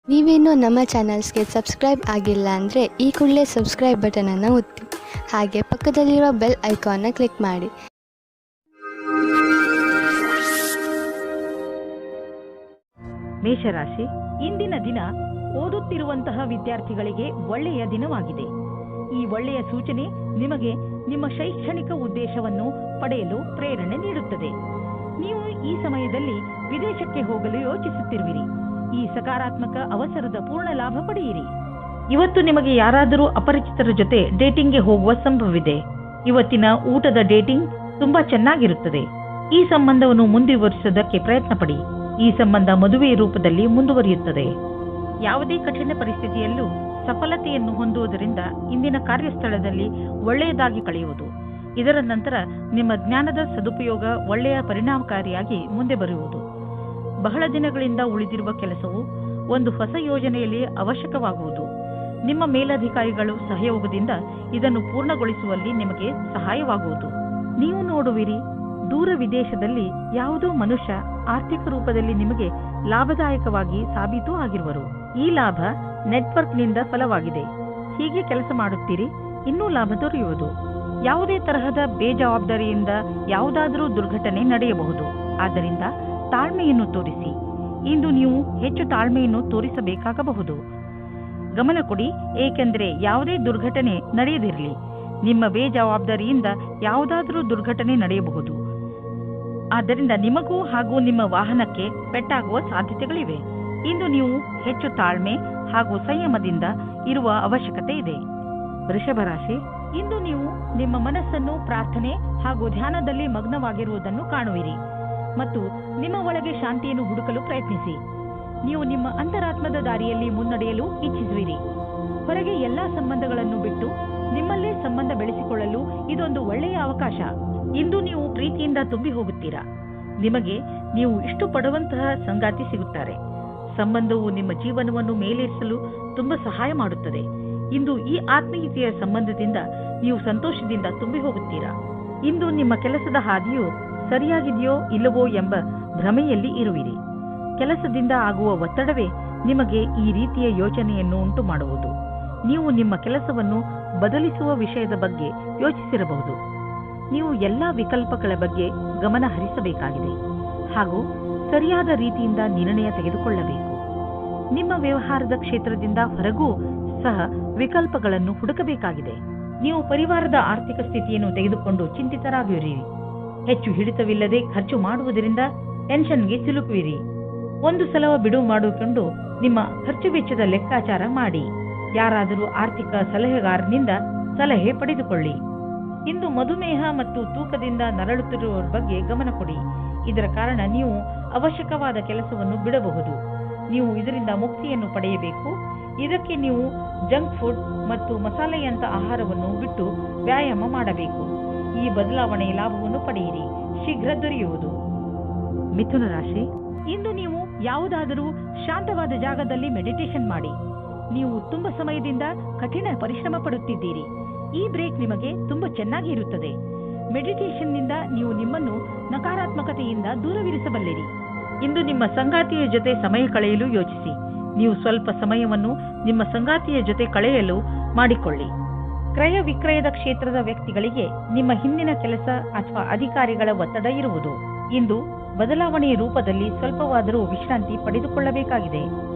ನೀವೇನೂ ನಮ್ಮ ಚಾನಲ್ಸ್ಗೆ ಸಬ್ಸ್ಕ್ರೈಬ್ ಆಗಿಲ್ಲ ಅಂದರೆ ಈ ಕೂಡಲೇ ಸಬ್ಸ್ಕ್ರೈಬ್ ಬಟನನ್ನು ಒತ್ತಿ ಹಾಗೆ ಪಕ್ಕದಲ್ಲಿರುವ ಬೆಲ್ ಐಕಾನ್ನ ಕ್ಲಿಕ್ ಮಾಡಿ. ಮೇಷರಾಶಿ, ಇಂದಿನ ದಿನ ಓದುತ್ತಿರುವಂತಹ ವಿದ್ಯಾರ್ಥಿಗಳಿಗೆ ಒಳ್ಳೆಯ ದಿನವಾಗಿದೆ. ಈ ಒಳ್ಳೆಯ ಸೂಚನೆ ನಿಮಗೆ ನಿಮ್ಮ ಶೈಕ್ಷಣಿಕ ಉದ್ದೇಶವನ್ನು ಪಡೆಯಲು ಪ್ರೇರಣೆ ನೀಡುತ್ತದೆ. ನೀವು ಈ ಸಮಯದಲ್ಲಿ ವಿದೇಶಕ್ಕೆ ಹೋಗಲು ಯೋಚಿಸುತ್ತಿರುವಿರಿ. ಈ ಸಕಾರಾತ್ಮಕ ಅವಸರದ ಪೂರ್ಣ ಲಾಭ ಪಡೆಯಿರಿ. ಇವತ್ತು ನಿಮಗೆ ಯಾರಾದರೂ ಅಪರಿಚಿತರ ಜೊತೆ ಡೇಟಿಂಗ್ಗೆ ಹೋಗುವ ಸಂಭವವಿದೆ. ಇವತ್ತಿನ ಊಟದ ಡೇಟಿಂಗ್ ತುಂಬಾ ಚೆನ್ನಾಗಿರುತ್ತದೆ. ಈ ಸಂಬಂಧವನ್ನು ಮುಂದುವರಿಸುವುದಕ್ಕೆ ಪ್ರಯತ್ನ ಪಡಿ. ಈ ಸಂಬಂಧ ಮದುವೆ ರೂಪದಲ್ಲಿ ಮುಂದುವರಿಯುತ್ತದೆ. ಯಾವುದೇ ಕಠಿಣ ಪರಿಸ್ಥಿತಿಯಲ್ಲೂ ಸಫಲತೆಯನ್ನು ಹೊಂದುವುದರಿಂದ ಇಂದಿನ ಕಾರ್ಯಸ್ಥಳದಲ್ಲಿ ಒಳ್ಳೆಯದಾಗಿ ಕಳೆಯುವುದು. ಇದರ ನಂತರ ನಿಮ್ಮ ಜ್ಞಾನದ ಸದುಪಯೋಗ ಒಳ್ಳೆಯ ಪರಿಣಾಮಕಾರಿಯಾಗಿ ಮುಂದೆ ಬರುವುದು. ಬಹಳ ದಿನಗಳಿಂದ ಉಳಿದಿರುವ ಕೆಲಸವು ಒಂದು ಹೊಸ ಯೋಜನೆಯಲ್ಲಿ ಅವಶ್ಯಕವಾಗುವುದು. ನಿಮ್ಮ ಮೇಲಧಿಕಾರಿಗಳು ಸಹಯೋಗದಿಂದ ಇದನ್ನು ಪೂರ್ಣಗೊಳಿಸುವಲ್ಲಿ ನಿಮಗೆ ಸಹಾಯವಾಗುವುದು. ನೀವು ನೋಡುವಿರಿ, ದೂರ ವಿದೇಶದಲ್ಲಿ ಯಾವುದೋ ಮನುಷ್ಯ ಆರ್ಥಿಕ ರೂಪದಲ್ಲಿ ನಿಮಗೆ ಲಾಭದಾಯಕವಾಗಿ ಸಾಬೀತು ಆಗಿರುವರು. ಈ ಲಾಭ ನೆಟ್ವರ್ಕ್ನಿಂದ ಫಲವಾಗಿದೆ. ಹೀಗೆ ಕೆಲಸ ಮಾಡುತ್ತೀರಿ, ಇನ್ನೂ ಲಾಭ ದೊರೆಯುವುದು. ಯಾವುದೇ ತರಹದ ಬೇಜವಾಬ್ದಾರಿಯಿಂದ ಯಾವುದಾದರೂ ದುರ್ಘಟನೆ ನಡೆಯಬಹುದು. ಆದ್ದರಿಂದ ತಾಳ್ಮೆಯನ್ನು ತೋರಿಸಿ. ಇಂದು ನೀವು ಹೆಚ್ಚು ತಾಳ್ಮೆಯನ್ನು ತೋರಿಸಬೇಕಾಗಬಹುದು. ಗಮನ ಕೊಡಿ, ಏಕೆಂದರೆ ಯಾವುದೇ ದುರ್ಘಟನೆ ನಡೆಯದಿರಲಿ. ನಿಮ್ಮ ಬೇಜವಾಬ್ದಾರಿಯಿಂದ ಯಾವುದಾದರೂ ದುರ್ಘಟನೆ ನಡೆಯಬಹುದು. ಆದ್ದರಿಂದ ನಿಮಗೂ ಹಾಗೂ ನಿಮ್ಮ ವಾಹನಕ್ಕೆ ಪೆಟ್ಟಾಗುವ ಸಾಧ್ಯತೆಗಳಿವೆ. ಇಂದು ನೀವು ಹೆಚ್ಚು ತಾಳ್ಮೆ ಹಾಗೂ ಸಂಯಮದಿಂದ ಇರುವ ಅವಶ್ಯಕತೆ ಇದೆ. ವೃಷಭ ರಾಶಿ, ಇಂದು ನೀವು ನಿಮ್ಮ ಮನಸ್ಸನ್ನು ಪ್ರಾರ್ಥನೆ ಹಾಗೂ ಧ್ಯಾನದಲ್ಲಿ ಮಗ್ನವಾಗಿರುವುದನ್ನು ಕಾಣುವಿರಿ ಮತ್ತು ನಿಮ್ಮ ಒಳಗೆ ಶಾಂತಿಯನ್ನು ಹುಡುಕಲು ಪ್ರಯತ್ನಿಸಿ. ನೀವು ನಿಮ್ಮ ಅಂತರಾತ್ಮದ ದಾರಿಯಲ್ಲಿ ಮುನ್ನಡೆಯಲು ಇಚ್ಛಿಸುವಿರಿ. ಹೊರಗೆ ಎಲ್ಲಾ ಸಂಬಂಧಗಳನ್ನು ಬಿಟ್ಟು ನಿಮ್ಮಲ್ಲೇ ಸಂಬಂಧ ಬೆಳೆಸಿಕೊಳ್ಳಲು ಇದೊಂದು ಒಳ್ಳೆಯ ಅವಕಾಶ. ಇಂದು ನೀವು ಪ್ರೀತಿಯಿಂದ ತುಂಬಿ ಹೋಗುತ್ತೀರಾ. ನಿಮಗೆ ನೀವು ಇಷ್ಟಪಡುವಂತಹ ಸಂಗಾತಿ ಸಿಗುತ್ತಾರೆ. ಸಂಬಂಧವು ನಿಮ್ಮ ಜೀವನವನ್ನು ಮೇಲೇರಿಸಲು ತುಂಬಾ ಸಹಾಯ ಮಾಡುತ್ತದೆ. ಇಂದು ಈ ಆತ್ಮೀಯತೆಯ ಸಂಬಂಧದಿಂದ ನೀವು ಸಂತೋಷದಿಂದ ತುಂಬಿ ಹೋಗುತ್ತೀರಾ. ಇಂದು ನಿಮ್ಮ ಕೆಲಸದ ಹಾದಿಯು ಸರಿಯಾಗಿದೆಯೋ ಇಲ್ಲವೋ ಎಂಬ ಭ್ರಮೆಯಲ್ಲಿ ಇರುವಿರಿ. ಕೆಲಸದಿಂದ ಆಗುವ ಒತ್ತಡವೇ ನಿಮಗೆ ಈ ರೀತಿಯ ಯೋಚನೆಯನ್ನು ಉಂಟು ಮಾಡುವುದು. ನೀವು ನಿಮ್ಮ ಕೆಲಸವನ್ನು ಬದಲಿಸುವ ವಿಷಯದ ಬಗ್ಗೆ ಯೋಚಿಸಿರಬಹುದು. ನೀವು ಎಲ್ಲಾ ವಿಕಲ್ಪಗಳ ಬಗ್ಗೆ ಗಮನ ಹರಿಸಬೇಕಾಗಿದೆ ಹಾಗೂ ಸರಿಯಾದ ರೀತಿಯಿಂದ ನಿರ್ಣಯ ತೆಗೆದುಕೊಳ್ಳಬೇಕು. ನಿಮ್ಮ ವ್ಯವಹಾರದ ಕ್ಷೇತ್ರದಿಂದ ಹೊರಗೂ ಸಹ ವಿಕಲ್ಪಗಳನ್ನು ಹುಡುಕಬೇಕಾಗಿದೆ. ನೀವು ಪರಿವಾರದ ಆರ್ಥಿಕ ಸ್ಥಿತಿಯನ್ನು ತೆಗೆದುಕೊಂಡು ಚಿಂತಿತರಾಗಿರಿ. ಹೆಚ್ಚು ಹಿಡಿತವಿಲ್ಲದೆ ಖರ್ಚು ಮಾಡುವುದರಿಂದ ಟೆನ್ಷನ್ಗೆ ಸಿಲುಕುವಿರಿ. ಒಂದು ಸಲ ಬಿಡುವು ಮಾಡಿಕೊಂಡು ನಿಮ್ಮ ಖರ್ಚು ವೆಚ್ಚದ ಲೆಕ್ಕಾಚಾರ ಮಾಡಿ. ಯಾರಾದರೂ ಆರ್ಥಿಕ ಸಲಹೆಗಾರನಿಂದ ಸಲಹೆ ಪಡೆದುಕೊಳ್ಳಿ. ಇಂದು ಮಧುಮೇಹ ಮತ್ತು ತೂಕದಿಂದ ನರಳುತ್ತಿರುವವರ ಬಗ್ಗೆ ಗಮನ ಕೊಡಿ. ಇದರ ಕಾರಣ ನೀವು ಅವಶ್ಯಕವಾದ ಕೆಲಸವನ್ನು ಬಿಡಬಹುದು. ನೀವು ಇದರಿಂದ ಮುಕ್ತಿಯನ್ನು ಪಡೆಯಬೇಕು. ಇದಕ್ಕೆ ನೀವು ಜಂಕ್ ಫುಡ್ ಮತ್ತು ಮಸಾಲೆಯಂತ ಆಹಾರವನ್ನು ಬಿಟ್ಟು ವ್ಯಾಯಾಮ ಮಾಡಬೇಕು. ಈ ಬದಲಾವಣೆಯ ಲಾಭವನ್ನು ಪಡೆಯಿರಿ, ಶೀಘ್ರ ದೊರೆಯುವುದು. ಮಿಥುನ ರಾಶಿ, ಇಂದು ನೀವು ಯಾವುದಾದರೂ ಶಾಂತವಾದ ಜಾಗದಲ್ಲಿ ಮೆಡಿಟೇಷನ್ ಮಾಡಿ. ನೀವು ತುಂಬಾ ಸಮಯದಿಂದ ಕಠಿಣ ಪರಿಶ್ರಮ ಪಡುತ್ತಿದ್ದೀರಿ. ಈ ಬ್ರೇಕ್ ನಿಮಗೆ ತುಂಬಾ ಚೆನ್ನಾಗಿ ಇರುತ್ತದೆ. ಮೆಡಿಟೇಷನ್ನಿಂದ ನೀವು ನಿಮ್ಮನ್ನು ನಕಾರಾತ್ಮಕತೆಯಿಂದ ದೂರವಿರಿಸಬಲ್ಲಿರಿ. ಇಂದು ನಿಮ್ಮ ಸಂಗಾತಿಯ ಜೊತೆ ಸಮಯ ಕಳೆಯಲು ಯೋಚಿಸಿ. ನೀವು ಸ್ವಲ್ಪ ಸಮಯವನ್ನು ನಿಮ್ಮ ಸಂಗಾತಿಯ ಜೊತೆ ಕಳೆಯಲು ಮಾಡಿಕೊಳ್ಳಿ. ಕ್ರಯ ವಿಕ್ರಯದ ಕ್ಷೇತ್ರದ ವ್ಯಕ್ತಿಗಳಿಗೆ ನಿಮ್ಮ ಹಿಂದಿನ ಕೆಲಸ ಅಥವಾ ಅಧಿಕಾರಿಗಳ ಒತ್ತಡ ಇರುವುದು. ಇಂದು ಬದಲಾವಣೆಯ ರೂಪದಲ್ಲಿ ಸ್ವಲ್ಪವಾದರೂ ವಿಶ್ರಾಂತಿ ಪಡೆದುಕೊಳ್ಳಬೇಕಾಗಿದೆ.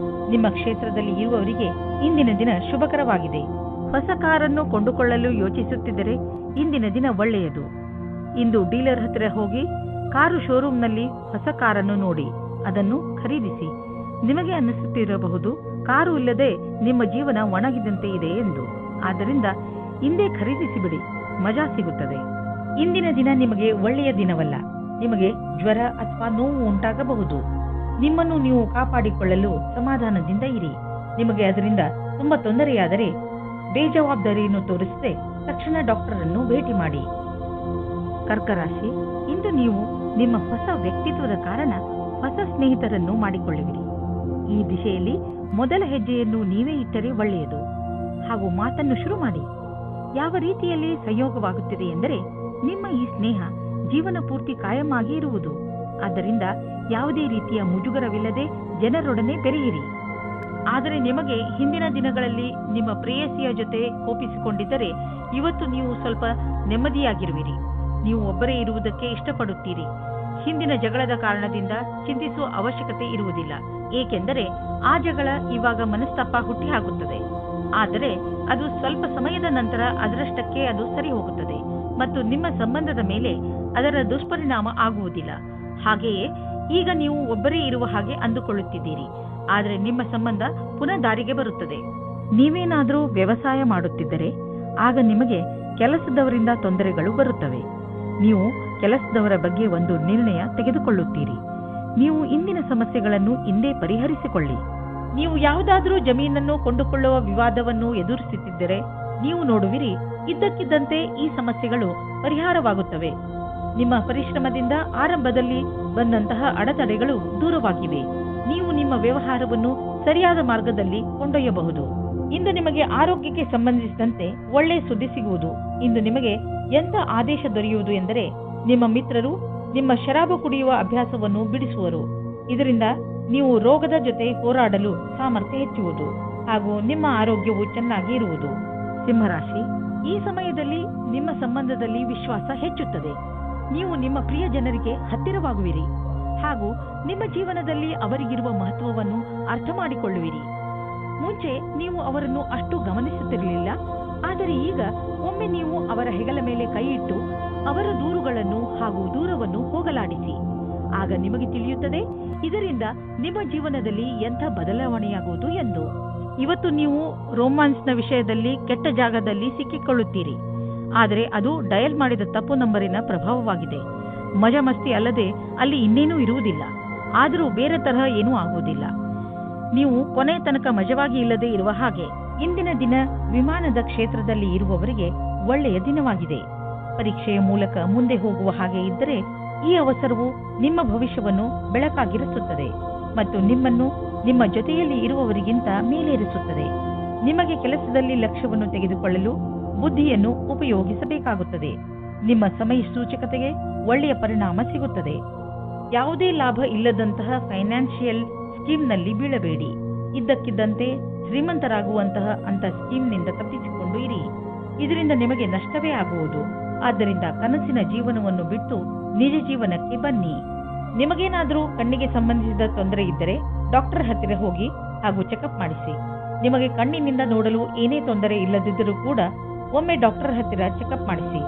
ನಿಮ್ಮ ಕ್ಷೇತ್ರದಲ್ಲಿ ಇರುವವರಿಗೆ ಇಂದಿನ ದಿನ ಶುಭಕರವಾಗಿದೆ. ಹೊಸ ಕಾರನ್ನು ಕೊಂಡುಕೊಳ್ಳಲು ಯೋಚಿಸುತ್ತಿದ್ದರೆ ಇಂದಿನ ದಿನ ಒಳ್ಳೆಯದು. ಇಂದು ಡೀಲರ್ ಹತ್ತಿರ ಹೋಗಿ ಕಾರು ಶೋರೂಮ್ನಲ್ಲಿ ಹೊಸ ಕಾರನ್ನು ನೋಡಿ ಅದನ್ನು ಖರೀದಿಸಿ. ನಿಮಗೆ ಅನ್ನಿಸುತ್ತಿರಬಹುದು, ಕಾರು ಇಲ್ಲದೆ ನಿಮ್ಮ ಜೀವನ ಒಣಗಿದಂತೆ ಇದೆ ಎಂದು. ಆದ್ದರಿಂದ ಇಂದೇ ಖರೀದಿಸಿಬಿಡಿ, ಮಜಾ ಸಿಗುತ್ತದೆ. ಇಂದಿನ ದಿನ ನಿಮಗೆ ಒಳ್ಳೆಯ ದಿನವಲ್ಲ. ನಿಮಗೆ ಜ್ವರ ಅಥವಾ ನೋವು ಉಂಟಾಗಬಹುದು. ನಿಮ್ಮನ್ನು ನೀವು ಕಾಪಾಡಿಕೊಳ್ಳಲು ಸಮಾಧಾನದಿಂದ ಇರಿ. ನಿಮಗೆ ಅದರಿಂದ ತುಂಬಾ ತೊಂದರೆಯಾದರೆ ಬೇಜವಾಬ್ದಾರಿಯನ್ನು ತೋರಿಸದೆ ತಕ್ಷಣ ಡಾಕ್ಟರ್ ಅನ್ನು ಭೇಟಿ ಮಾಡಿ. ಕರ್ಕರಾಶಿ, ಇಂದು ನೀವು ನಿಮ್ಮ ಹೊಸ ವ್ಯಕ್ತಿತ್ವದ ಕಾರಣ ಹೊಸ ಸ್ನೇಹಿತರನ್ನು ಮಾಡಿಕೊಳ್ಳುವಿರಿ. ಈ ದಿಶೆಯಲ್ಲಿ ಮೊದಲ ಹೆಜ್ಜೆಯನ್ನು ನೀವೇ ಇಟ್ಟರೆ ಒಳ್ಳೆಯದು. ಹಾಗೂ ಮಾತನ್ನು ಶುರು ಮಾಡಿ. ಯಾವ ರೀತಿಯಲ್ಲಿ ಸಂಯೋಗವಾಗುತ್ತಿದೆ ಎಂದರೆ ನಿಮ್ಮ ಈ ಸ್ನೇಹ ಜೀವನ ಪೂರ್ತಿ ಕಾಯಮಾಗಿ ಇರುವುದು. ಆದ್ದರಿಂದ ಯಾವುದೇ ರೀತಿಯ ಮುಜುಗರವಿಲ್ಲದೆ ಜನರೊಡನೆ ಬೆರೆಯಿರಿ. ಆದರೆ ನಿಮಗೆ ಹಿಂದಿನ ದಿನಗಳಲ್ಲಿ ನಿಮ್ಮ ಪ್ರೇಯಸಿಯ ಜೊತೆ ಕೋಪಿಸಿಕೊಂಡಿದ್ದರೆ ಇವತ್ತು ನೀವು ಸ್ವಲ್ಪ ನೆಮ್ಮದಿಯಾಗಿರುವಿರಿ. ನೀವು ಒಬ್ಬರೇ ಇರುವುದಕ್ಕೆ ಇಷ್ಟಪಡುತ್ತೀರಿ. ಹಿಂದಿನ ಜಗಳದ ಕಾರಣದಿಂದ ಚಿಂತಿಸುವ ಅವಶ್ಯಕತೆ ಇರುವುದಿಲ್ಲ, ಏಕೆಂದರೆ ಆ ಜಗಳ ಇವಾಗ ಮನಸ್ತಾಪ ಹುಟ್ಟಿ ಹಾಕುತ್ತದೆ. ಆದರೆ ಅದು ಸ್ವಲ್ಪ ಸಮಯದ ನಂತರ ಅದರಷ್ಟಕ್ಕೆ ಅದು ಸರಿ ಹೋಗುತ್ತದೆ ಮತ್ತು ನಿಮ್ಮ ಸಂಬಂಧದ ಮೇಲೆ ಅದರ ದುಷ್ಪರಿಣಾಮ ಆಗುವುದಿಲ್ಲ. ಹಾಗೆಯೇ ಈಗ ನೀವು ಒಬ್ಬರೇ ಇರುವ ಹಾಗೆ ಅಂದುಕೊಳ್ಳುತ್ತಿದ್ದೀರಿ, ಆದರೆ ನಿಮ್ಮ ಸಂಬಂಧ ಪುನಃ ದಾರಿಗೆ ಬರುತ್ತದೆ. ನೀವೇನಾದರೂ ವ್ಯವಸಾಯ ಮಾಡುತ್ತಿದ್ದರೆ ಆಗ ನಿಮಗೆ ಕೆಲಸದವರಿಂದ ತೊಂದರೆಗಳು ಬರುತ್ತವೆ. ನೀವು ಕೆಲಸದವರ ಬಗ್ಗೆ ಒಂದು ನಿರ್ಣಯ ತೆಗೆದುಕೊಳ್ಳುತ್ತೀರಿ. ನೀವು ಇಂದಿನ ಸಮಸ್ಯೆಗಳನ್ನು ಇಂದೇ ಪರಿಹರಿಸಿಕೊಳ್ಳಿ. ನೀವು ಯಾವುದಾದರೂ ಜಮೀನನ್ನು ಕೊಂಡುಕೊಳ್ಳುವ ವಿವಾದವನ್ನು ಎದುರಿಸುತ್ತಿದ್ದರೆ ನೀವು ನೋಡುವಿರಿ, ಇದ್ದಕ್ಕಿದ್ದಂತೆ ಈ ಸಮಸ್ಯೆಗಳು ಪರಿಹಾರವಾಗುತ್ತವೆ. ನಿಮ್ಮ ಪರಿಶ್ರಮದಿಂದ ಆರಂಭದಲ್ಲಿ ಬಂದಂತಹ ಅಡೆತಡೆಗಳು ದೂರವಾಗಿವೆ. ನೀವು ನಿಮ್ಮ ವ್ಯವಹಾರವನ್ನು ಸರಿಯಾದ ಮಾರ್ಗದಲ್ಲಿ ಕೊಂಡೊಯ್ಯಬಹುದು. ಇಂದು ನಿಮಗೆ ಆರೋಗ್ಯಕ್ಕೆ ಸಂಬಂಧಿಸಿದಂತೆ ಒಳ್ಳೆಯ ಸುದ್ದಿ ಸಿಗುವುದು. ಇಂದು ನಿಮಗೆ ಎಂಥ ಆದೇಶ ದೊರೆಯುವುದು ಎಂದರೆ ನಿಮ್ಮ ಮಿತ್ರರು ನಿಮ್ಮ ಶರಾಬು ಕುಡಿಯುವ ಅಭ್ಯಾಸವನ್ನು ಬಿಡಿಸುವರು. ಇದರಿಂದ ನೀವು ರೋಗದ ಜೊತೆ ಹೋರಾಡಲು ಸಾಮರ್ಥ್ಯ ಹೆಚ್ಚುವುದು ಹಾಗೂ ನಿಮ್ಮ ಆರೋಗ್ಯವು ಚೆನ್ನಾಗಿ ಇರುವುದು. ಸಿಂಹರಾಶಿ, ಈ ಸಮಯದಲ್ಲಿ ನಿಮ್ಮ ಸಂಬಂಧದಲ್ಲಿ ವಿಶ್ವಾಸ ಹೆಚ್ಚುತ್ತದೆ. ನೀವು ನಿಮ್ಮ ಪ್ರಿಯ ಜನರಿಗೆ ಹತ್ತಿರವಾಗುವಿರಿ ಹಾಗೂ ನಿಮ್ಮ ಜೀವನದಲ್ಲಿ ಅವರಿಗಿರುವ ಮಹತ್ವವನ್ನು ಅರ್ಥ ಮಾಡಿಕೊಳ್ಳುವಿರಿ. ಮುಂಚೆ ನೀವು ಅವರನ್ನು ಅಷ್ಟು ಗಮನಿಸುತ್ತಿರಲಿಲ್ಲ, ಆದರೆ ಈಗ ಒಮ್ಮೆ ನೀವು ಅವರ ಹೆಗಲ ಮೇಲೆ ಕೈ ಇಟ್ಟು ಅವರ ದೂರುಗಳನ್ನು ಹಾಗೂ ದೂರವನ್ನು ಹೋಗಲಾಡಿಸಿ. ಆಗ ನಿಮಗೆ ತಿಳಿಯುತ್ತದೆ ಇದರಿಂದ ನಿಮ್ಮ ಜೀವನದಲ್ಲಿ ಎಂಥ ಬದಲಾವಣೆಯಾಗುವುದು ಎಂದು. ಇವತ್ತು ನೀವು ರೋಮಾನ್ಸ್ನ ವಿಷಯದಲ್ಲಿ ಕೆಟ್ಟ ಜಾಗದಲ್ಲಿ ಸಿಕ್ಕಿಕೊಳ್ಳುತ್ತೀರಿ, ಆದರೆ ಅದು ಡಯಲ್ ಮಾಡಿದ ತಪ್ಪು ನಂಬರಿನ ಪ್ರಭಾವವಾಗಿದೆ. ಮಜಾ ಮಸ್ತಿ ಅಲ್ಲದೆ ಅಲ್ಲಿ ಇನ್ನೇನೂ ಇರುವುದಿಲ್ಲ. ಆದರೂ ಬೇರೆ ತರಹ ಏನೂ ಆಗುವುದಿಲ್ಲ. ನೀವು ಕೊನೆಯ ತನಕ ಮಜವಾಗಿ ಇಲ್ಲದೆ ಇರುವ ಹಾಗೆ. ಇಂದಿನ ದಿನ ವಿಮಾನದ ಕ್ಷೇತ್ರದಲ್ಲಿ ಇರುವವರಿಗೆ ಒಳ್ಳೆಯ ದಿನವಾಗಿದೆ. ಪರೀಕ್ಷೆಯ ಮೂಲಕ ಮುಂದೆ ಹೋಗುವ ಹಾಗೆ ಇದ್ದರೆ ಈ ಅವಸರವು ನಿಮ್ಮ ಭವಿಷ್ಯವನ್ನು ಬೆಳಕಾಗಿರಿಸುತ್ತದೆ ಮತ್ತು ನಿಮ್ಮನ್ನು ನಿಮ್ಮ ಜೊತೆಯಲ್ಲಿ ಇರುವವರಿಗಿಂತ ಮೇಲೇರಿಸುತ್ತದೆ. ನಿಮಗೆ ಕೆಲಸದಲ್ಲಿ ಲಕ್ಷ್ಯವನ್ನು ತೆಗೆದುಕೊಳ್ಳಲು ಬುದ್ಧಿಯನ್ನು ಉಪಯೋಗಿಸಬೇಕಾಗುತ್ತದೆ. ನಿಮ್ಮ ಸಮಯ ಸೂಚಕತೆಗೆ ಒಳ್ಳೆಯ ಪರಿಣಾಮ ಸಿಗುತ್ತದೆ. ಯಾವುದೇ ಲಾಭ ಇಲ್ಲದಂತಹ ಫೈನಾನ್ಷಿಯಲ್ ಸ್ಕೀಮ್ನಲ್ಲಿ ಬೀಳಬೇಡಿ. ಇದ್ದಕ್ಕಿದ್ದಂತೆ ಶ್ರೀಮಂತರಾಗುವಂತಹ ಅಂತ ಸ್ಕೀಮ್ನಿಂದ ತಪ್ಪಿಸಿಕೊಂಡು ಇರಿ. ಇದರಿಂದ ನಿಮಗೆ ನಷ್ಟವೇ ಆಗುವುದು. ಆದ್ದರಿಂದ ಕನಸಿನ ಜೀವನವನ್ನು ಬಿಟ್ಟು ನಿಜ ಜೀವನಕ್ಕೆ ಬನ್ನಿ. ನಿಮಗೇನಾದರೂ ಕಣ್ಣಿಗೆ ಸಂಬಂಧಿಸಿದ ತೊಂದರೆ ಇದ್ದರೆ ಡಾಕ್ಟರ್ ಹತ್ತಿರ ಹೋಗಿ ಹಾಗೂ ಚೆಕಪ್ ಮಾಡಿಸಿ. ನಿಮಗೆ ಕಣ್ಣಿನಿಂದ ನೋಡಲು ಏನೇ ತೊಂದರೆ ಇಲ್ಲದಿದ್ದರೂ ಕೂಡ ಒಮ್ಮೆ ಡಾಕ್ಟರ್ ಹತ್ತಿರ ಚೆಕಪ್ ಮಾಡಿಸಿ.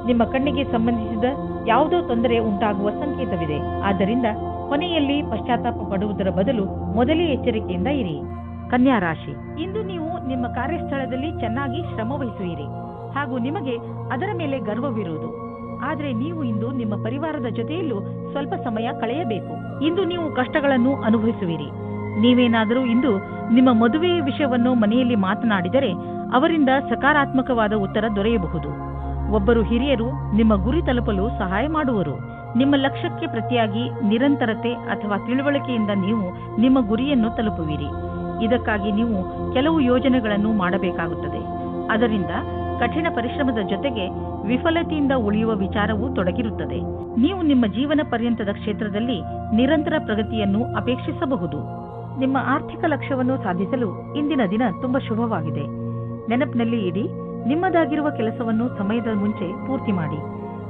ನಿಮ್ಮ ಕಣ್ಣಿಗೆ ಸಂಬಂಧಿಸಿದ ಯಾವುದೋ ತೊಂದರೆ ಉಂಟಾಗುವ ಸಂಕೇತವಿದೆ. ಆದ್ದರಿಂದ ಕೊನೆಯಲ್ಲಿ ಪಶ್ಚಾತ್ತಾಪ ಪಡುವುದರ ಬದಲು ಮೊದಲೇ ಎಚ್ಚರಿಕೆಯಿಂದ ಇರಿ. ಕನ್ಯಾ ರಾಶಿ, ಇಂದು ನೀವು ನಿಮ್ಮ ಕಾರ್ಯಸ್ಥಳದಲ್ಲಿ ಚೆನ್ನಾಗಿ ಶ್ರಮ ವಹಿಸುವಿರಿ ಹಾಗೂ ನಿಮಗೆ ಅದರ ಮೇಲೆ ಗರ್ವವಿರುವುದು. ಆದರೆ ನೀವು ಇಂದು ನಿಮ್ಮ ಪರಿವಾರದ ಜೊತೆಯಲ್ಲೂ ಸ್ವಲ್ಪ ಸಮಯ ಕಳೆಯಬೇಕು. ಇಂದು ನೀವು ಕಷ್ಟಗಳನ್ನು ಅನುಭವಿಸುವಿರಿ. ನೀವೇನಾದರೂ ಇಂದು ನಿಮ್ಮ ಮದುವೆಯ ವಿಷಯವನ್ನು ಮನೆಯಲ್ಲಿ ಮಾತನಾಡಿದರೆ ಅವರಿಂದ ಸಕಾರಾತ್ಮಕವಾದ ಉತ್ತರ ದೊರೆಯಬಹುದು. ಒಬ್ಬರು ಹಿರಿಯರು ನಿಮ್ಮ ಗುರಿ ತಲುಪಲು ಸಹಾಯ ಮಾಡುವರು. ನಿಮ್ಮ ಲಕ್ಷ್ಯಕ್ಕೆ ಪ್ರತಿಯಾಗಿ ನಿರಂತರತೆ ಅಥವಾ ತಿಳುವಳಿಕೆಯಿಂದ ನೀವು ನಿಮ್ಮ ಗುರಿಯನ್ನು ತಲುಪುವಿರಿ. ಇದಕ್ಕಾಗಿ ನೀವು ಕೆಲವು ಯೋಜನೆಗಳನ್ನು ಮಾಡಬೇಕಾಗುತ್ತದೆ. ಅದರಿಂದ ಕಠಿಣ ಪರಿಶ್ರಮದ ಜೊತೆಗೆ ವಿಫಲತೆಯಿಂದ ಉಳಿಯುವ ವಿಚಾರವೂ ತೊಡಗಿರುತ್ತದೆ. ನೀವು ನಿಮ್ಮ ಜೀವನ ಪರ್ಯಂತದ ಕ್ಷೇತ್ರದಲ್ಲಿ ನಿರಂತರ ಪ್ರಗತಿಯನ್ನು ಅಪೇಕ್ಷಿಸಬಹುದು. ನಿಮ್ಮ ಆರ್ಥಿಕ ಲಕ್ಷ್ಯವನ್ನು ಸಾಧಿಸಲು ಇಂದಿನ ದಿನ ತುಂಬಾ ಶುಭವಾಗಿದೆ. ನೆನಪಿನಲ್ಲಿ ಇಡಿ, ನಿಮ್ಮದಾಗಿರುವ ಕೆಲಸವನ್ನು ಸಮಯದ ಮುಂಚೆ ಪೂರ್ತಿ ಮಾಡಿ.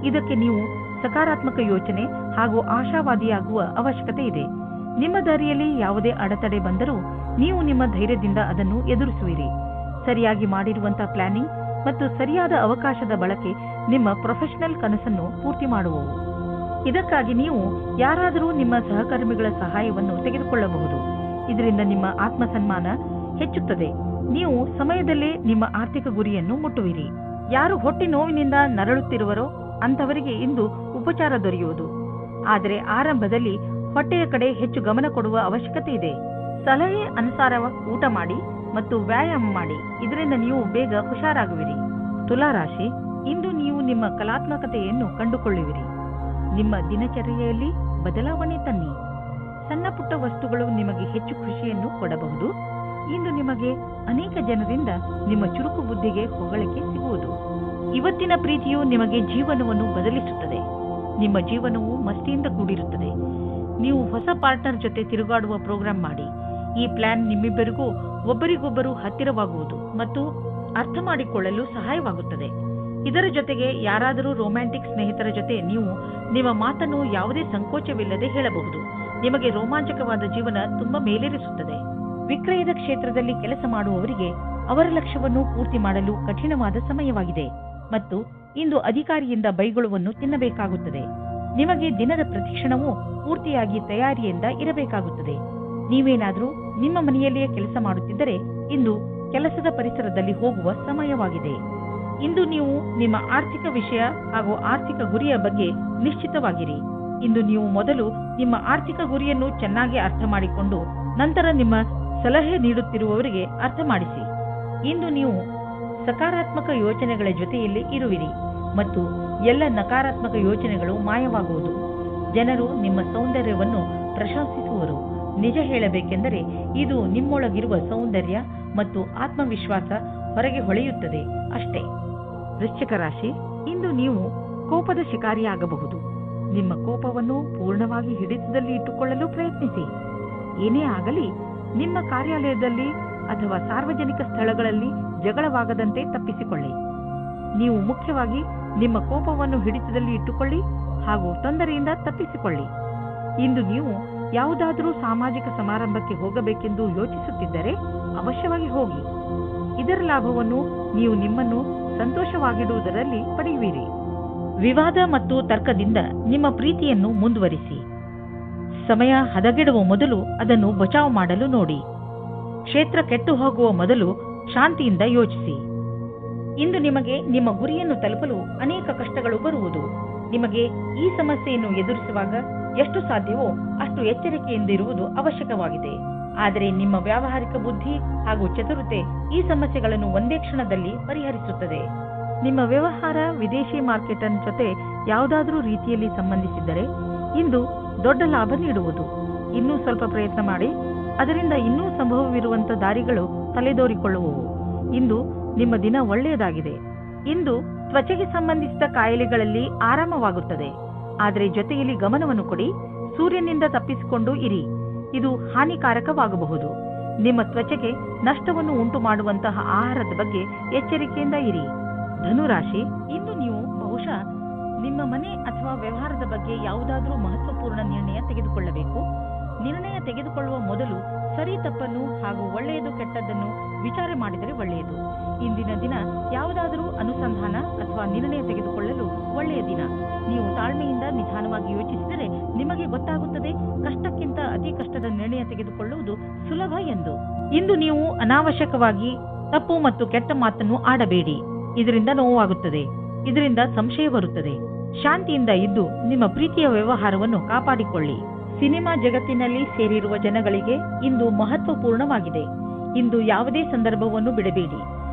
ಇದಕ್ಕೆ ನೀವು ಸಕಾರಾತ್ಮಕ ಯೋಚನೆ ಹಾಗೂ ಆಶಾವಾದಿಯಾಗುವ ಅವಶ್ಯಕತೆ ಇದೆ. ನಿಮ್ಮ ದಾರಿಯಲ್ಲಿ ಯಾವುದೇ ಅಡೆತಡೆ ಬಂದರೂ ನೀವು ನಿಮ್ಮ ಧೈರ್ಯದಿಂದ ಅದನ್ನು ಎದುರಿಸುವಿರಿ. ಸರಿಯಾಗಿ ಮಾಡಿರುವಂತಹ ಪ್ಲಾನಿಂಗ್ ಮತ್ತು ಸರಿಯಾದ ಅವಕಾಶದ ಬಳಕೆ ನಿಮ್ಮ ಪ್ರೊಫೆಷನಲ್ ಕನಸನ್ನು ಪೂರ್ತಿ ಮಾಡುವವು. ಇದಕ್ಕಾಗಿ ನೀವು ಯಾರಾದರೂ ನಿಮ್ಮ ಸಹಕರ್ಮಿಗಳ ಸಹಾಯವನ್ನು ತೆಗೆದುಕೊಳ್ಳಬಹುದು. ಇದರಿಂದ ನಿಮ್ಮ ಆತ್ಮಸನ್ಮಾನ ಹೆಚ್ಚುತ್ತದೆ. ನೀವು ಸಮಯದಲ್ಲೇ ನಿಮ್ಮ ಆರ್ಥಿಕ ಗುರಿಯನ್ನು ಮುಟ್ಟುವಿರಿ. ಯಾರು ಹೊಟ್ಟೆ ನೋವಿನಿಂದ ನರಳುತ್ತಿರುವರೋ ಅಂತವರಿಗೆ ಇಂದು ಉಪಚಾರ ದೊರೆಯುವುದು. ಆದರೆ ಆರಂಭದಲ್ಲಿ ಹೊಟ್ಟೆಯ ಕಡೆ ಹೆಚ್ಚು ಗಮನ ಕೊಡುವ ಅವಶ್ಯಕತೆ ಇದೆ. ಸಲಹೆ ಅನುಸಾರ ಊಟ ಮಾಡಿ ಮತ್ತು ವ್ಯಾಯಾಮ ಮಾಡಿ. ಇದರಿಂದ ನೀವು ಬೇಗ ಹುಷಾರಾಗುವಿರಿ. ತುಲಾರಾಶಿ, ಇಂದು ನೀವು ನಿಮ್ಮ ಕಲಾತ್ಮಕತೆಯನ್ನು ಕಂಡುಕೊಳ್ಳುವಿರಿ. ನಿಮ್ಮ ದಿನಚರ್ಯೆಯಲ್ಲಿ ಬದಲಾವಣೆ ತನ್ನಿ. ಸಣ್ಣ ಪುಟ್ಟ ವಸ್ತುಗಳು ನಿಮಗೆ ಹೆಚ್ಚು ಖುಷಿಯನ್ನು ಕೊಡಬಹುದು. ಇಂದು ನಿಮಗೆ ಅನೇಕ ಜನರಿಂದ ನಿಮ್ಮ ಚುರುಕು ಬುದ್ಧಿಗೆ ಹೊಗಳಿಕೆ ಸಿಗುವುದು. ಇವತ್ತಿನ ಪ್ರೀತಿಯು ನಿಮಗೆ ಜೀವನವನ್ನು ಬದಲಿಸುತ್ತದೆ. ನಿಮ್ಮ ಜೀವನವು ಮಸ್ತಿಯಿಂದ ಕೂಡಿರುತ್ತದೆ. ನೀವು ಹೊಸ ಪಾರ್ಟ್ನರ್ ಜೊತೆ ತಿರುಗಾಡುವ ಪ್ರೋಗ್ರಾಂ ಮಾಡಿ. ಈ ಪ್ಲಾನ್ ನಿಮ್ಮಿಬ್ಬರಿಗೂ ಒಬ್ಬರಿಗೊಬ್ಬರು ಹತ್ತಿರವಾಗುವುದು ಮತ್ತು ಅರ್ಥ ಮಾಡಿಕೊಳ್ಳಲು ಸಹಾಯವಾಗುತ್ತದೆ. ಇದರ ಜೊತೆಗೆ ಯಾರಾದರೂ ರೊಮ್ಯಾಂಟಿಕ್ ಸ್ನೇಹಿತರ ಜೊತೆ ನೀವು ನಿಮ್ಮ ಮಾತನ್ನು ಯಾವುದೇ ಸಂಕೋಚವಿಲ್ಲದೆ ಹೇಳಬಹುದು. ನಿಮಗೆ ರೋಮಾಂಚಕವಾದ ಜೀವನ ತುಂಬಾ ಮೇಲೇರಿಸುತ್ತದೆ. ವಿಕ್ರಯದ ಕ್ಷೇತ್ರದಲ್ಲಿ ಕೆಲಸ ಮಾಡುವವರಿಗೆ ಅವರ ಲಕ್ಷ್ಯವನ್ನು ಪೂರ್ತಿ ಮಾಡಲು ಕಠಿಣವಾದ ಸಮಯವಾಗಿದೆ ಮತ್ತು ಇಂದು ಅಧಿಕಾರಿಯಿಂದ ಬೈಗುಳವನ್ನು ತಿನ್ನಬೇಕಾಗುತ್ತದೆ. ನಿಮಗೆ ದಿನದ ಪ್ರತಿಕ್ಷಣವೂ ಪೂರ್ತಿಯಾಗಿ ತಯಾರಿಯಿಂದ ಇರಬೇಕಾಗುತ್ತದೆ. ನೀವೇನಾದರೂ ನಿಮ್ಮ ಮನೆಯಲ್ಲಿಯೇ ಕೆಲಸ ಮಾಡುತ್ತಿದ್ದರೆ ಇಂದು ಕೆಲಸದ ಪರಿಸರದಲ್ಲಿ ಹೋಗುವ ಸಮಯವಾಗಿದೆ. ಇಂದು ನೀವು ನಿಮ್ಮ ಆರ್ಥಿಕ ವಿಷಯ ಹಾಗೂ ಆರ್ಥಿಕ ಗುರಿಯ ಬಗ್ಗೆ ನಿಶ್ಚಿತವಾಗಿರಿ. ಇಂದು ನೀವು ಮೊದಲು ನಿಮ್ಮ ಆರ್ಥಿಕ ಗುರಿಯನ್ನು ಚೆನ್ನಾಗಿ ಅರ್ಥ ಮಾಡಿಕೊಂಡು ನಂತರ ನಿಮ್ಮ ಸಲಹೆ ನೀಡುತ್ತಿರುವವರಿಗೆ ಅರ್ಥ ಮಾಡಿಸಿ. ಇಂದು ನೀವು ಸಕಾರಾತ್ಮಕ ಯೋಚನೆಗಳ ಜೊತೆಯಲ್ಲಿ ಇರುವಿರಿ ಮತ್ತು ಎಲ್ಲ ನಕಾರಾತ್ಮಕ ಯೋಚನೆಗಳು ಮಾಯವಾಗುವುದು. ಜನರು ನಿಮ್ಮ ಸೌಂದರ್ಯವನ್ನು ಪ್ರಶಂಸಿಸುವರು. ನಿಜ ಹೇಳಬೇಕೆಂದರೆ ಇದು ನಿಮ್ಮೊಳಗಿರುವ ಸೌಂದರ್ಯ ಮತ್ತು ಆತ್ಮವಿಶ್ವಾಸ ಹೊರಗೆ ಹೊಳೆಯುತ್ತದೆ ಅಷ್ಟೇ. ವೃಶ್ಚಿಕ ರಾಶಿ, ಇಂದು ನೀವು ಕೋಪದ ಶಿಕಾರಿಯಾಗಬಹುದು. ನಿಮ್ಮ ಕೋಪವನ್ನು ಪೂರ್ಣವಾಗಿ ಹಿಡಿತದಲ್ಲಿ ಇಟ್ಟುಕೊಳ್ಳಲು ಪ್ರಯತ್ನಿಸಿ. ಏನೇ ಆಗಲಿ ನಿಮ್ಮ ಕಾರ್ಯಾಲಯದಲ್ಲಿ ಅಥವಾ ಸಾರ್ವಜನಿಕ ಸ್ಥಳಗಳಲ್ಲಿ ಜಗಳವಾಗದಂತೆ ತಪ್ಪಿಸಿಕೊಳ್ಳಿ. ನೀವು ಮುಖ್ಯವಾಗಿ ನಿಮ್ಮ ಕೋಪವನ್ನು ಹಿಡಿತದಲ್ಲಿ ಇಟ್ಟುಕೊಳ್ಳಿ ಹಾಗೂ ತೊಂದರೆಯಿಂದ ತಪ್ಪಿಸಿಕೊಳ್ಳಿ. ಇಂದು ನೀವು ಯಾವುದಾದರೂ ಸಾಮಾಜಿಕ ಸಮಾರಂಭಕ್ಕೆ ಹೋಗಬೇಕೆಂದು ಯೋಚಿಸುತ್ತಿದ್ದರೆ ಅವಶ್ಯವಾಗಿ ಹೋಗಿ. ಇದರ ಲಾಭವನ್ನು ನೀವು ನಿಮ್ಮನ್ನು ಸಂತೋಷವಾಗಿಡುವುದರಲ್ಲಿ ಪಡೆಯುವಿರಿ. ವಿವಾದ ಮತ್ತು ತರ್ಕದಿಂದ ನಿಮ್ಮ ಪ್ರೀತಿಯನ್ನು ಮುಂದುವರಿಸಿ. ಸಮಯ ಹದಗೆಡುವ ಮೊದಲು ಅದನ್ನು ಬಚಾವ್ ಮಾಡಲು ನೋಡಿ. ಕ್ಷೇತ್ರ ಕೆಟ್ಟು ಹೋಗುವ ಮೊದಲು ಶಾಂತಿಯಿಂದ ಯೋಚಿಸಿ. ಇಂದು ನಿಮಗೆ ನಿಮ್ಮ ಗುರಿಯನ್ನು ತಲುಪಲು ಅನೇಕ ಕಷ್ಟಗಳು ಬರುವುದು. ನಿಮಗೆ ಈ ಸಮಸ್ಯೆಯನ್ನು ಎದುರಿಸುವಾಗ ಎಷ್ಟು ಸಾಧ್ಯವೋ ಅಷ್ಟು ಎಚ್ಚರಿಕೆಯಿಂದಿರುವುದು ಅವಶ್ಯಕವಾಗಿದೆ. ಆದರೆ ನಿಮ್ಮ ವ್ಯಾವಹಾರಿಕ ಬುದ್ಧಿ ಹಾಗೂ ಚತುರತೆ ಈ ಸಮಸ್ಯೆಗಳನ್ನು ಒಂದೇ ಕ್ಷಣದಲ್ಲಿ ಪರಿಹರಿಸುತ್ತದೆ. ನಿಮ್ಮ ವ್ಯವಹಾರ ವಿದೇಶಿ ಮಾರ್ಕೆಟ್ ಜೊತೆ ಯಾವುದಾದರೂ ರೀತಿಯಲ್ಲಿ ಸಂಬಂಧಿಸಿದ್ದರೆ ಇಂದು ದೊಡ್ಡ ಲಾಭ ನೀಡುವುದು. ಇನ್ನೂ ಸ್ವಲ್ಪ ಪ್ರಯತ್ನ ಮಾಡಿ, ಅದರಿಂದ ಇನ್ನೂ ಸಂಭವವಿರುವಂತ ದಾರಿಗಳು ತಲೆದೋರಿಕೊಳ್ಳುವವು. ಇಂದು ನಿಮ್ಮ ದಿನ ಒಳ್ಳೆಯದಾಗಿದೆ. ಇಂದು ತ್ವಚೆಗೆ ಸಂಬಂಧಿಸಿದ ಕಾಯಿಲೆಗಳಲ್ಲಿ ಆರಾಮವಾಗುತ್ತದೆ. ಆದರೆ ಜೊತೆಯಲ್ಲಿ ಗಮನವನ್ನು ಕೊಡಿ. ಸೂರ್ಯನಿಂದ ತಪ್ಪಿಸಿಕೊಂಡು ಇರಿ. ಇದು ಹಾನಿಕಾರಕವಾಗಬಹುದು. ನಿಮ್ಮ ತ್ವಚೆಗೆ ನಷ್ಟವನ್ನು ಉಂಟು ಮಾಡುವಂತಹ ಆಹಾರದ ಬಗ್ಗೆ ಎಚ್ಚರಿಕೆಯಿಂದ ಇರಿ. ಧನುರಾಶಿ, ಇಂದು ನೀವು ಬಹುಶಃ ನಿಮ್ಮ ಮನೆ ಅಥವಾ ವ್ಯವಹಾರದ ಬಗ್ಗೆ ಯಾವುದಾದರೂ ಮಹತ್ವಪೂರ್ಣ ನಿರ್ಣಯ ತೆಗೆದುಕೊಳ್ಳಬೇಕು. ನಿರ್ಣಯ ತೆಗೆದುಕೊಳ್ಳುವ ಮೊದಲು ಸರಿ ತಪ್ಪನ್ನು ಹಾಗೂ ಒಳ್ಳೆಯದು ಕೆಟ್ಟದ್ದನ್ನು ವಿಚಾರ ಮಾಡಿದರೆ ಒಳ್ಳೆಯದು. ಇಂದಿನ ದಿನ ಯಾವುದಾದರೂ ಅನುಸಂಧಾನ ಅಥವಾ ನಿರ್ಣಯ ತೆಗೆದುಕೊಳ್ಳಲು ಒಳ್ಳೆಯ ದಿನ. ನೀವು ತಾಳ್ಮೆಯಿಂದ ನಿಧಾನವಾಗಿ ಯೋಚಿಸಿದರೆ ನಿಮಗೆ ಗೊತ್ತಾಗುತ್ತದೆ ಕಷ್ಟಕ್ಕಿಂತ ಅತಿ ಕಷ್ಟದ ನಿರ್ಣಯ ತೆಗೆದುಕೊಳ್ಳುವುದು ಸುಲಭ ಎಂದು. ಇಂದು ನೀವು ಅನಾವಶ್ಯಕವಾಗಿ ತಪ್ಪು ಮತ್ತು ಕೆಟ್ಟ ಮಾತನ್ನು ಆಡಬೇಡಿ. ಇದರಿಂದ ನೋವಾಗುತ್ತದೆ. ಇದರಿಂದ ಸಂಶಯ ಬರುತ್ತದೆ. ಶಾಂತಿಯಿಂದ ಇದ್ದು ನಿಮ್ಮ ಪ್ರೀತಿಯ ವ್ಯವಹಾರವನ್ನು ಕಾಪಾಡಿಕೊಳ್ಳಿ. ಸಿನಿಮಾ ಜಗತ್ತಿನಲ್ಲಿ ಸೇರಿರುವ ಜನಗಳಿಗೆ ಇಂದು ಮಹತ್ವಪೂರ್ಣವಾಗಿದೆ. ಇಂದು ಯಾವುದೇ ಸಂದರ್ಭವನ್ನು ಬಿಡಬೇಡಿ.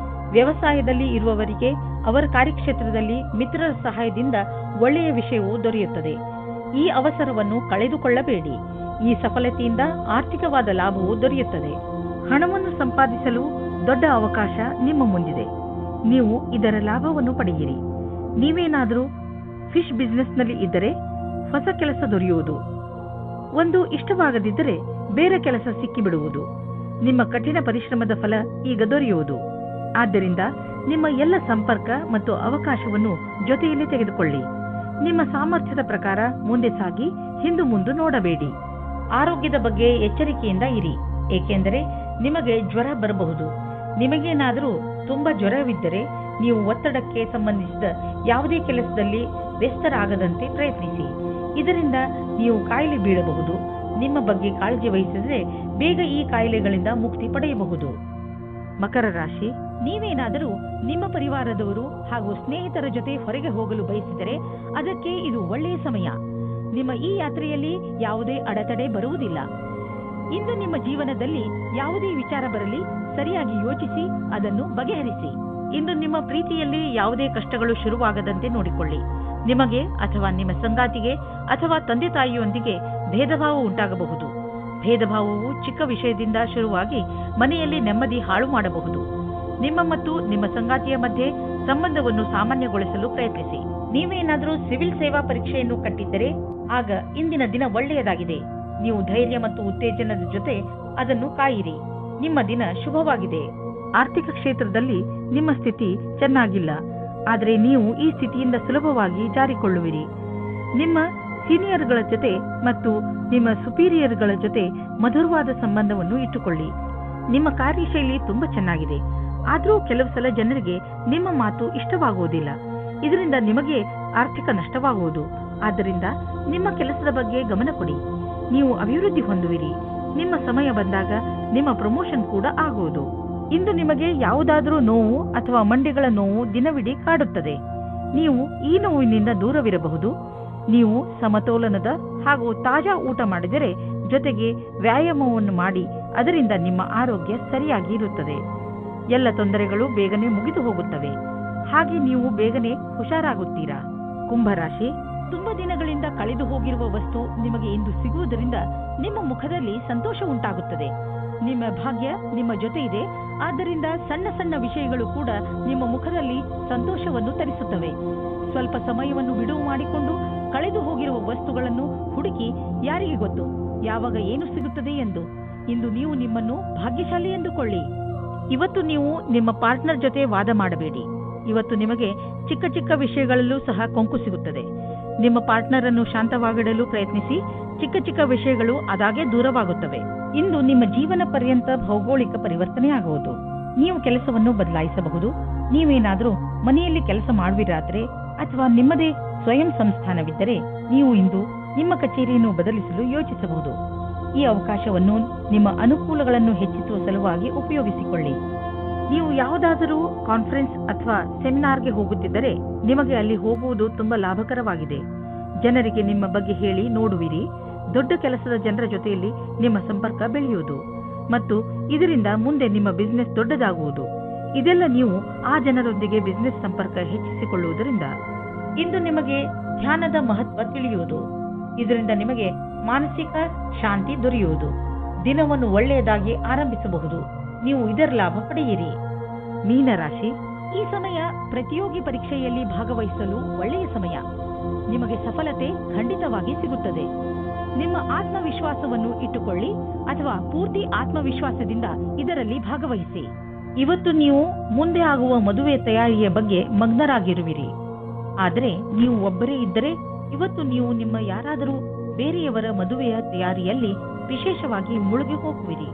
ವ್ಯವಸಾಯದಲ್ಲಿ ಇರುವವರಿಗೆ ಅವರ ಕಾರ್ಯಕ್ಷೇತ್ರದಲ್ಲಿ ಮಿತ್ರರ ಸಹಾಯದಿಂದ ಒಳ್ಳೆಯ ವಿಷಯವು ದೊರೆಯುತ್ತದೆ. ಈ ಅವಸರವನ್ನು ಕಳೆದುಕೊಳ್ಳಬೇಡಿ. ಈ ಸಫಲತೆಯಿಂದ ಆರ್ಥಿಕವಾದ ಲಾಭವು ದೊರೆಯುತ್ತದೆ. ಹಣವನ್ನು ಸಂಪಾದಿಸಲು ದೊಡ್ಡ ಅವಕಾಶ ನಿಮ್ಮ ಮುಂದಿದೆ. ನೀವು ಇದರ ಲಾಭವನ್ನು ಪಡೆಯಿರಿ. ನೀವೇನಾದರೂ ಫಿಶ್ ಬಿಸಿನೆಸ್ನಲ್ಲಿ ಇದ್ದರೆ ಹೊಸ ಕೆಲಸ ದೊರೆಯುವುದು. ಒಂದು ಇಷ್ಟವಾಗದಿದ್ದರೆ ಬೇರೆ ಕೆಲಸ ಸಿಕ್ಕಿಬಿಡುವುದು. ನಿಮ್ಮ ಕಠಿಣ ಪರಿಶ್ರಮದ ಫಲ ಈಗ ದೊರೆಯುವುದು. ಆದ್ದರಿಂದ ನಿಮ್ಮ ಎಲ್ಲ ಸಂಪರ್ಕ ಮತ್ತು ಅವಕಾಶವನ್ನು ಜೊತೆಯಲ್ಲಿ ತೆಗೆದುಕೊಳ್ಳಿ. ನಿಮ್ಮ ಸಾಮರ್ಥ್ಯದ ಪ್ರಕಾರ ಮುಂದೆ ಸಾಗಿ ಹಿಂದು ಮುಂದೆ ನೋಡಬೇಡಿ. ಆರೋಗ್ಯದ ಬಗ್ಗೆ ಎಚ್ಚರಿಕೆಯಿಂದ ಇರಿ, ಏಕೆಂದರೆ ನಿಮಗೆ ಜ್ವರ ಬರಬಹುದು. ನಿಮಗೇನಾದರೂ ತುಂಬಾ ಜ್ವರವಿದ್ದರೆ ನೀವು ಒತ್ತಡಕ್ಕೆ ಸಂಬಂಧಿಸಿದ ಯಾವುದೇ ಕೆಲಸದಲ್ಲಿ ವ್ಯಸ್ತರಾಗದಂತೆ ಪ್ರಯತ್ನಿಸಿ. ಇದರಿಂದ ನೀವು ಕಾಯಿಲೆ ಬೀಳಬಹುದು. ನಿಮ್ಮ ಬಗ್ಗೆ ಕಾಳಜಿ ವಹಿಸಿದರೆ ಬೇಗ ಈ ಕಾಯಿಲೆಗಳಿಂದ ಮುಕ್ತಿ ಪಡೆಯಬಹುದು. ಮಕರ ರಾಶಿ, ನೀವೇನಾದರೂ ನಿಮ್ಮ ಪರಿವಾರದವರು ಹಾಗೂ ಸ್ನೇಹಿತರ ಜೊತೆ ಹೊರಗೆ ಹೋಗಲು ಬಯಸಿದರೆ ಅದಕ್ಕೆ ಇದು ಒಳ್ಳೆಯ ಸಮಯ. ನಿಮ್ಮ ಈ ಯಾತ್ರೆಯಲ್ಲಿ ಯಾವುದೇ ಅಡೆತಡೆ ಬರುವುದಿಲ್ಲ. ಇಂದು ನಿಮ್ಮ ಜೀವನದಲ್ಲಿ ಯಾವುದೇ ವಿಚಾರ ಬರಲಿ ಸರಿಯಾಗಿ ಯೋಚಿಸಿ ಅದನ್ನು ಬಗೆಹರಿಸಿ. ಇಂದು ನಿಮ್ಮ ಪ್ರೀತಿಯಲ್ಲಿ ಯಾವುದೇ ಕಷ್ಟಗಳು ಶುರುವಾಗದಂತೆ ನೋಡಿಕೊಳ್ಳಿ. ನಿಮಗೆ ಅಥವಾ ನಿಮ್ಮ ಸಂಗಾತಿಗೆ ಅಥವಾ ತಂದೆ ತಾಯಿಯೊಂದಿಗೆ ಭೇದಭಾವ ಉಂಟಾಗಬಹುದು. ಭೇದಭಾವವು ಚಿಕ್ಕ ವಿಷಯದಿಂದ ಶುರುವಾಗಿ ಮನೆಯಲ್ಲಿ ನೆಮ್ಮದಿ ಹಾಳು ಮಾಡಬಹುದು. ನಿಮ್ಮ ಮತ್ತು ನಿಮ್ಮ ಸಂಗಾತಿಯ ಮಧ್ಯೆ ಸಂಬಂಧವನ್ನು ಸಾಮಾನ್ಯಗೊಳಿಸಲು ಪ್ರಯತ್ನಿಸಿ. ನೀವೇನಾದರೂ ಸಿವಿಲ್ ಸೇವಾ ಪರೀಕ್ಷೆಯನ್ನು ಕಟ್ಟಿದ್ದರೆ ಆಗ ಇಂದಿನ ದಿನ ಒಳ್ಳೆಯದಾಗಿದೆ. ನೀವು ಧೈರ್ಯ ಮತ್ತು ಉತ್ತೇಜನದ ಜೊತೆ ಅದನ್ನು ಕಾಯಿರಿ. ನಿಮ್ಮ ದಿನ ಶುಭವಾಗಿದೆ. ಆರ್ಥಿಕ ಕ್ಷೇತ್ರದಲ್ಲಿ ನಿಮ್ಮ ಸ್ಥಿತಿ ಚೆನ್ನಾಗಿಲ್ಲ, ಆದರೆ ನೀವು ಈ ಸ್ಥಿತಿಯಿಂದ ಸುಲಭವಾಗಿ ಜಾರಿಕೊಳ್ಳುವಿರಿ. ನಿಮ್ಮ ಸೀನಿಯರ್ಗಳ ಜೊತೆ ಮತ್ತು ನಿಮ್ಮ ಸುಪೀರಿಯರ್ಗಳ ಜೊತೆ ಮಧುರವಾದ ಸಂಬಂಧವನ್ನು ಇಟ್ಟುಕೊಳ್ಳಿ. ನಿಮ್ಮ ಕಾರ್ಯಶೈಲಿ ತುಂಬಾ ಚೆನ್ನಾಗಿದೆ, ಆದರೂ ಕೆಲವು ಸಲ ಜನರಿಗೆ ನಿಮ್ಮ ಮಾತು ಇಷ್ಟವಾಗುವುದಿಲ್ಲ. ಇದರಿಂದ ನಿಮಗೆ ಆರ್ಥಿಕ ನಷ್ಟವಾಗುವುದು. ಆದ್ದರಿಂದ ನಿಮ್ಮ ಕೆಲಸದ ಬಗ್ಗೆ ಗಮನ ಕೊಡಿ. ನೀವು ಅಭಿವೃದ್ಧಿ ಹೊಂದುವಿರಿ. ನಿಮ್ಮ ಸಮಯ ಬಂದಾಗ ನಿಮ್ಮ ಪ್ರಮೋಷನ್ ಕೂಡ ಆಗುವುದು. ಇಂದು ನಿಮಗೆ ಯಾವುದಾದರೂ ನೋವು ಅಥವಾ ಮಂಡಿಗಳ ನೋವು ದಿನವಿಡೀ ಕಾಡುತ್ತದೆ. ನೀವು ಈ ನೋವಿನಿಂದ ದೂರವಿರಬಹುದು. ನೀವು ಸಮತೋಲನದ ಹಾಗೂ ತಾಜಾ ಊಟ ಮಾಡಿದರೆ, ಜೊತೆಗೆ ವ್ಯಾಯಾಮವನ್ನು ಮಾಡಿ, ಅದರಿಂದ ನಿಮ್ಮ ಆರೋಗ್ಯ ಸರಿಯಾಗಿ ಇರುತ್ತದೆ. ಎಲ್ಲ ತೊಂದರೆಗಳು ಬೇಗನೆ ಮುಗಿದು ಹೋಗುತ್ತವೆ. ಹಾಗೆ ನೀವು ಬೇಗನೆ ಹುಷಾರಾಗುತ್ತೀರಾ. ಕುಂಭರಾಶಿ, ತುಂಬಾ ದಿನಗಳಿಂದ ಕಳೆದು ಹೋಗಿರುವ ವಸ್ತು ನಿಮಗೆ ಇಂದು ಸಿಗುವುದರಿಂದ ನಿಮ್ಮ ಮುಖದಲ್ಲಿ ಸಂತೋಷ ಉಂಟಾಗುತ್ತದೆ. ನಿಮ್ಮ ಭಾಗ್ಯ ನಿಮ್ಮ ಜೊತೆ ಇದೆ. ಆದ್ದರಿಂದ ಸಣ್ಣ ಸಣ್ಣ ವಿಷಯಗಳು ಕೂಡ ನಿಮ್ಮ ಮುಖದಲ್ಲಿ ಸಂತೋಷವನ್ನು ತರಿಸುತ್ತವೆ. ಸ್ವಲ್ಪ ಸಮಯವನ್ನು ಬಿಡುವು ಮಾಡಿಕೊಂಡು ಕಳೆದು ಹೋಗಿರುವ ವಸ್ತುಗಳನ್ನು ಹುಡುಕಿ, ಯಾರಿಗೆ ಗೊತ್ತು ಯಾವಾಗ ಏನು ಸಿಗುತ್ತದೆ ಎಂದು. ಇಂದು ನೀವು ನಿಮ್ಮನ್ನು ಭಾಗ್ಯಶಾಲಿ ಎಂದುಕೊಳ್ಳಿ. ಇವತ್ತು ನೀವು ನಿಮ್ಮ ಪಾರ್ಟ್ನರ್ ಜೊತೆ ವಾದ ಮಾಡಬೇಡಿ. ಇವತ್ತು ನಿಮಗೆ ಚಿಕ್ಕ ಚಿಕ್ಕ ವಿಷಯಗಳಲ್ಲೂ ಸಹ ಕೊಂಕು ಸಿಗುತ್ತದೆ. ನಿಮ್ಮ ಪಾರ್ಟ್ನರ್ ಅನ್ನು ಶಾಂತವಾಗಿಡಲು ಪ್ರಯತ್ನಿಸಿ. ಚಿಕ್ಕ ಚಿಕ್ಕ ವಿಷಯಗಳು ಅದಾಗೆ ದೂರವಾಗುತ್ತವೆ. ಇಂದು ನಿಮ್ಮ ಜೀವನ ಪರ್ಯಂತ ಭೌಗೋಳಿಕ ಪರಿವರ್ತನೆ ಆಗುವುದು. ನೀವು ಕೆಲಸವನ್ನು ಬದಲಾಯಿಸಬಹುದು. ನೀವೇನಾದರೂ ಮನೆಯಲ್ಲಿ ಕೆಲಸ ಮಾಡುವಿರಾದರೆ ಅಥವಾ ನಿಮ್ಮದೇ ಸ್ವಯಂ ಸಂಸ್ಥಾನವಿದ್ದರೆ ನೀವು ಇಂದು ನಿಮ್ಮ ಕಚೇರಿಯನ್ನು ಬದಲಿಸಲು ಯೋಚಿಸಬಹುದು. ಈ ಅವಕಾಶವನ್ನು ನಿಮ್ಮ ಅನುಕೂಲಗಳನ್ನು ಹೆಚ್ಚಿಸುವ ಸಲುವಾಗಿ ಉಪಯೋಗಿಸಿಕೊಳ್ಳಿ. ನೀವು ಯಾವುದಾದರೂ ಕಾನ್ಫರೆನ್ಸ್ ಅಥವಾ ಸೆಮಿನಾರ್ಗೆ ಹೋಗುತ್ತಿದ್ದರೆ ನಿಮಗೆ ಅಲ್ಲಿ ಹೋಗುವುದು ತುಂಬಾ ಲಾಭಕರವಾಗಿದೆ. ಜನರಿಗೆ ನಿಮ್ಮ ಬಗ್ಗೆ ಹೇಳಿ ನೋಡುವಿರಿ. ದೊಡ್ಡ ಕೆಲಸದ ಜನರ ಜೊತೆಯಲ್ಲಿ ನಿಮ್ಮ ಸಂಪರ್ಕ ಬೆಳೆಯುವುದು ಮತ್ತು ಇದರಿಂದ ಮುಂದೆ ನಿಮ್ಮ ಬಿಸಿನೆಸ್ ದೊಡ್ಡದಾಗುವುದು. ಇದೆಲ್ಲ ನೀವು ಆ ಜನರೊಂದಿಗೆ ಬಿಸಿನೆಸ್ ಸಂಪರ್ಕ ಹೆಚ್ಚಿಸಿಕೊಳ್ಳುವುದರಿಂದ. ಇಂದು ನಿಮಗೆ ಧ್ಯಾನದ ಮಹತ್ವ ತಿಳಿಯುವುದು. ಇದರಿಂದ ನಿಮಗೆ ಮಾನಸಿಕ ಶಾಂತಿ ದೊರೆಯುವುದು. ದಿನವನ್ನು ಒಳ್ಳೆಯದಾಗಿ ಆರಂಭಿಸಬಹುದು. ನೀವು ಇದರ ಲಾಭ ಪಡೆಯಿರಿ. ಮೀನರಾಶಿ, ಈ ಸಮಯ ಪ್ರತಿಯೋಗಿ ಪರೀಕ್ಷೆಯಲ್ಲಿ ಭಾಗವಹಿಸಲು ಒಳ್ಳೆಯ ಸಮಯ. ನಿಮಗೆ ಸಫಲತೆ ಖಂಡಿತವಾಗಿ ಸಿಗುತ್ತದೆ. ನಿಮ್ಮ ಆತ್ಮವಿಶ್ವಾಸವನ್ನು ಇಟ್ಟುಕೊಳ್ಳಿ ಅಥವಾ ಪೂರ್ತಿ ಆತ್ಮವಿಶ್ವಾಸದಿಂದ ಇದರಲ್ಲಿ ಭಾಗವಹಿಸಿ. ಇವತ್ತು ನೀವು ಮುಂದೆ ಆಗುವ ಮದುವೆ ತಯಾರಿಯ ಬಗ್ಗೆ ಮಗ್ನರಾಗಿರುವಿರಿ. ಆದರೆ ನೀವು ಒಬ್ಬರೇ ಇದ್ದರೆ ಇವತ್ತು ನೀವು ನಿಮ್ಮ ಯಾರಾದರೂ ಬೇರೆಯವರ ಮದುವೆಯ ತಯಾರಿಯಲ್ಲಿ ವಿಶೇಷವಾಗಿ ಮುಳುಗಿ ಹೋಗುವಿರಿ.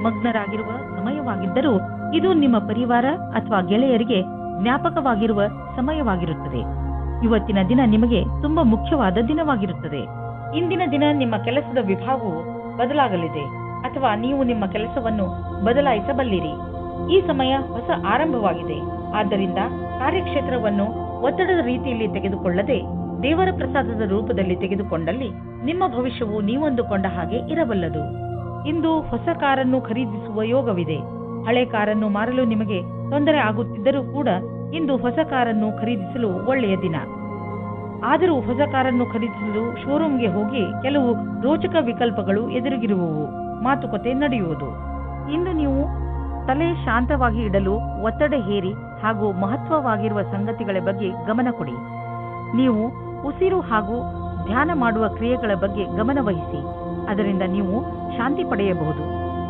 ಮಗ್ನರಾಗಿರುವ ಸಮಯವಾಗಿದ್ದರೂ ಇದು ನಿಮ್ಮ ಪರಿವಾರ ಅಥವಾ ಗೆಳೆಯರಿಗೆ ಜ್ಞಾಪಕವಾಗಿರುವ ಸಮಯವಾಗಿರುತ್ತದೆ. ಇವತ್ತಿನ ದಿನ ನಿಮಗೆ ತುಂಬಾ ಮುಖ್ಯವಾದ ದಿನವಾಗಿರುತ್ತದೆ. ಇಂದಿನ ದಿನ ನಿಮ್ಮ ಕೆಲಸದ ವಿಭಾಗವು ಬದಲಾಗಲಿದೆ ಅಥವಾ ನೀವು ನಿಮ್ಮ ಕೆಲಸವನ್ನು ಬದಲಾಯಿಸಬಲ್ಲಿರಿ. ಈ ಸಮಯ ಹೊಸ ಆರಂಭವಾಗಿದೆ. ಆದ್ದರಿಂದ ಕಾರ್ಯಕ್ಷೇತ್ರವನ್ನು ಒತ್ತಡದ ರೀತಿಯಲ್ಲಿ ತೆಗೆದುಕೊಳ್ಳದೆ ದೇವರ ಪ್ರಸಾದದ ರೂಪದಲ್ಲಿ ತೆಗೆದುಕೊಂಡಲ್ಲಿ ನಿಮ್ಮ ಭವಿಷ್ಯವು ನೀವಂದುಕೊಂಡ ಹಾಗೆ ಇರಬಲ್ಲದು. ಇಂದು ಹೊಸ ಕಾರನ್ನು ಖರೀದಿಸುವ ಯೋಗವಿದೆ. ಹಳೆ ಕಾರನ್ನು ಮಾರಲು ನಿಮಗೆ ತೊಂದರೆ ಆಗುತ್ತಿದ್ದರೂ ಕೂಡ ಇಂದು ಹೊಸ ಕಾರನ್ನು ಖರೀದಿಸಲು ಒಳ್ಳೆಯ ದಿನ. ಆದರೂ ಹೊಸ ಕಾರನ್ನು ಖರೀದಿಸಲು ಶೋರೂಮ್ಗೆ ಹೋಗಿ ಕೆಲವು ರೋಚಕ ವಿಕಲ್ಪಗಳು ಎದುರಿಗಿರುವವು. ಮಾತುಕತೆ ನಡೆಯುವುದು. ಇಂದು ನೀವು ತಲೆ ಶಾಂತವಾಗಿ ಇಡಲು ಒತ್ತಡ ಹೇರಿ ಹಾಗೂ ಮಹತ್ವವಾಗಿರುವ ಸಂಗತಿಗಳ ಬಗ್ಗೆ ಗಮನ ಕೊಡಿ. ನೀವು ಉಸಿರು ಹಾಗೂ ಧ್ಯಾನ ಮಾಡುವ ಕ್ರಿಯೆಗಳ ಬಗ್ಗೆ ಗಮನ ವಹಿಸಿ. ಅದರಿಂದ ನೀವು ಶಾಂತಿ ಪಡೆಯಬಹುದು.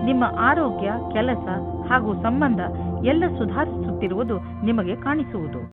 ನಿಮ್ಮ ಆರೋಗ್ಯ, ಕೆಲಸ ಹಾಗೂ ಸಂಬಂಧ ಎಲ್ಲ ಸುಧಾರಿಸುತ್ತಿರುವುದು ನಿಮಗೆ ಕಾಣಿಸುವುದು.